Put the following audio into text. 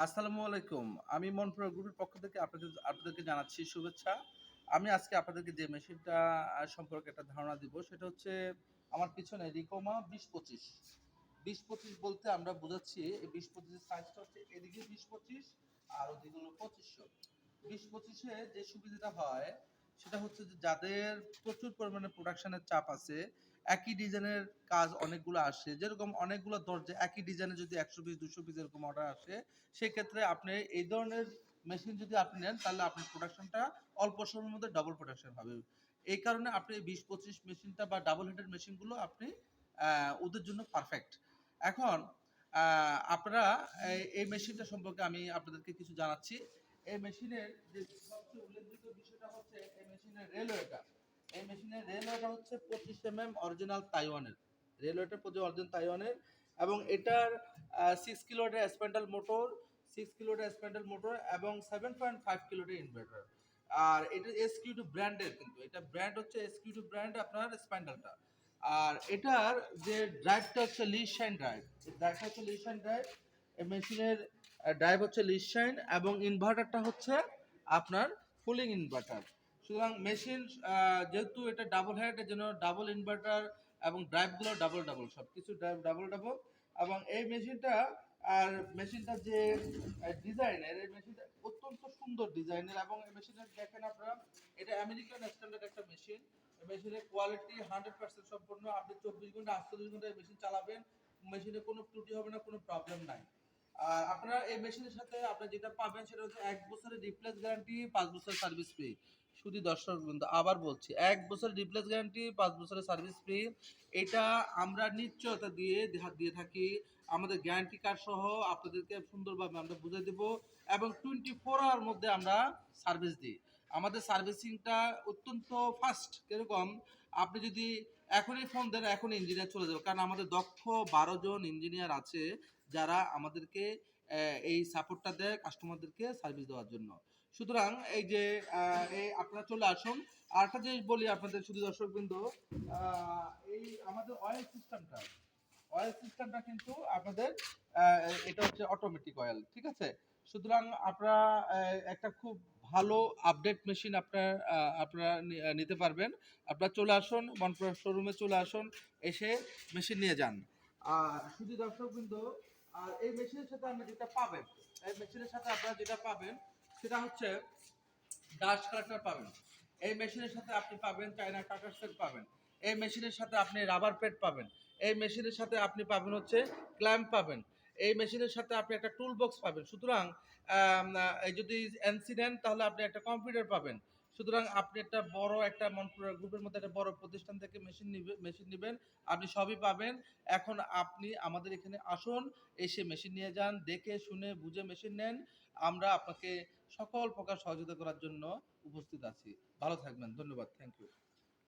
আসসালামু আলাইকুম। আমি মনপুরা গ্রুপের পক্ষ থেকে আপনাদেরকে জানাচ্ছি শুভেচ্ছা। আমি আজকে আপনাদেরকে যে মেশিনটা সম্পর্কে একটা ধারণা দিব সেটা হচ্ছে আমার পিছনে রিকোমা ২০-২৫। ২০-২৫ বলতে আমরা বোঝাচ্ছি এই ২০-২৫ এর সাইজটা হচ্ছে এদিকে ২০-২৫ আর ওদিকে হলো ২৫০০। ২০-২৫ এ যে সুবিধাটা হয় সেটা হচ্ছে যে যাদের প্রচুর পরিমাণে প্রোডাকশনের চাপ আছে, একই ডিজাইনের কাজ অনেকগুলো আসে। যেরকম অনেকগুলো দরজা একই ডিজাইনে যদি ১০০ পিস ২০০ পিস এরকম অর্ডার আসে, সেক্ষেত্রে আপনি এই ধরনের মেশিন যদি আপনি নেন তাহলে আপনার প্রোডাকশনটা অল্প সময়ের মধ্যে ডাবল প্রোডাকশন হবে। এই কারণে আপনি ২০-২৫ মেশিনটা বা ডাবল হেডের মেশিনগুলো আপনি ওদের জন্য পারফেক্ট। এখন আপনারা এই মেশিনটা সম্পর্কে আমি আপনাদেরকে কিছু জানাচ্ছি। এই মেশিনের যে সবচেয়ে উল্লেখযোগ্য বিষয়টা হচ্ছে এই মেশিনের রেলওয়েটা। এই মেশিনের রেলওয়েটা হচ্ছে ২৫ অরিজিনাল তাইওয়ানের। রেলওয়েটা অরিজিনাল তাইওয়ানের এবং এটার 6 কিলোওয়াটের স্প্যান্ডেল মোটর, 6 কিলোওয়াটের স্প্যান্ডেল মোটর এবং 7.5 কিলোওয়াটের ইনভার্টার। আর এটা এসকিউ2 ব্র্যান্ডের, কিন্তু এটা ব্র্যান্ড হচ্ছে এসকিউ2 ব্র্যান্ড আপনার স্প্যান্ডেলটা। আর এটার যে ড্রাইভটা হচ্ছে লিশাইন ড্রাইভ। এই ড্রাইভটা হচ্ছে লিশাইন ড্রাইভ। এই মেশিনের ড্রাইভ হচ্ছে লিশাইন এবং ইনভার্টারটা হচ্ছে আপনার ফুলিং ইনভার্টার। সুতরাং মেশিন যেহেতু এটা ডাবল হেড, এর জন্য ডাবল ইনভার্টার এবং ড্রাইভগুলো ডাবল ডাবল, সব কিছু ড্রাইভ ডাবল ডাবল। এবং এই মেশিনটা আর মেশিনটার যে ডিজাইনের, এই মেশিনটা অত্যন্ত সুন্দর ডিজাইনের এবং এই মেশিনের দেখেন আপনারা, এটা আমেরিকান স্ট্যান্ডার্ড একটা মেশিন। এই মেশিনের কোয়ালিটি 100% সম্পূর্ণ। আপনি 24 ঘন্টা 48 ঘন্টা এই মেশিন চালাবেন, মেশিনে কোনো ত্রুটি হবে না, কোনো প্রবলেম নাই। আর আপনারা এই মেশিনের সাথে আপনারা যেটা পাবেন সেটা হচ্ছে ১ বছরের রিপ্লেস গ্যারান্টি, ৫ বছরের সার্ভিস ফ্রি। শুধু দর্শক বৃন্দ আবার বলছি, ১ বছরের রিপ্লেস গ্যারান্টি, ৫ বছরের সার্ভিস ফ্রি। এটা আমরা নিশ্চয়তা দিয়ে থাকি। আমাদের গ্যারান্টি কার্ড সহ আপনাদেরকে সুন্দরভাবে আমরা বুঝিয়ে দেব এবং 24 আওয়ার মধ্যে আমরা সার্ভিস দিই। আমাদের সার্ভিসিংটা অত্যন্ত ফাস্ট। কিরকম, আপনি যদি এখনই ফোন দেন এখনই ইঞ্জিনিয়ার চলে যাবে, কারণ আমাদের দক্ষ ১২ জন ইঞ্জিনিয়ার আছে যারা আমাদেরকে এই সাপোর্টটা দেয় কাস্টমারদেরকে সার্ভিস দেওয়ার জন্য। সুতরাং এই যে এই আপনারা চলে আসুন। আরেকটা জিনিস বলি আপনাদের শুধু দর্শকবৃন্দ, এই আমাদের অয়েল সিস্টেমটা কিন্তু আপনাদের এটা হচ্ছে অটোমেটিক অয়েল, ঠিক আছে? সুতরাং আপনারা একটা খুব ভালো আপডেট মেশিন আপনারা নিতে পারবেন। আপনারা চলে আসুন, মনপুরা শোরুমে চলে আসুন, এসে মেশিন নিয়ে যান। আর শুধু দর্শকবৃন্দ, আর এই মেশিনের সাথে আপনি যেটা পাবেন, এই মেশিনের সাথে আপনারা যেটা পাবেন সেটা হচ্ছে ডাস্ট কালেক্টর পাবেন। এই মেশিনের সাথে আপনি পাবেন চায়না কাটার সেট পাবেন। এই মেশিনের সাথে আপনি রাবার পেট পাবেন। এই মেশিনের সাথে আপনি পাবেন হচ্ছে ক্ল্যাম্প পাবেন। এই মেশিনের সাথে আপনি একটা টুল বক্স পাবেন। সুতরাং এই যদি এনসি নেন তাহলে আপনি একটা কম্পিউটার পাবেন। সুতরাং আপনি একটা বড় একটা মনপুরা গ্রুপের মধ্যে একটা বড় প্রতিষ্ঠান থেকে মেশিন নিবেন, আপনি সবই পাবেন। এখন আপনি আমাদের এখানে আসুন, এসে মেশিন নিয়ে যান, দেখে শুনে বুঝে মেশিন নেন। আমরা আপনাকে সকল প্রকার সহযোগিতা করার জন্য উপস্থিত আছি। ভালো থাকবেন। ধন্যবাদ। Thank you.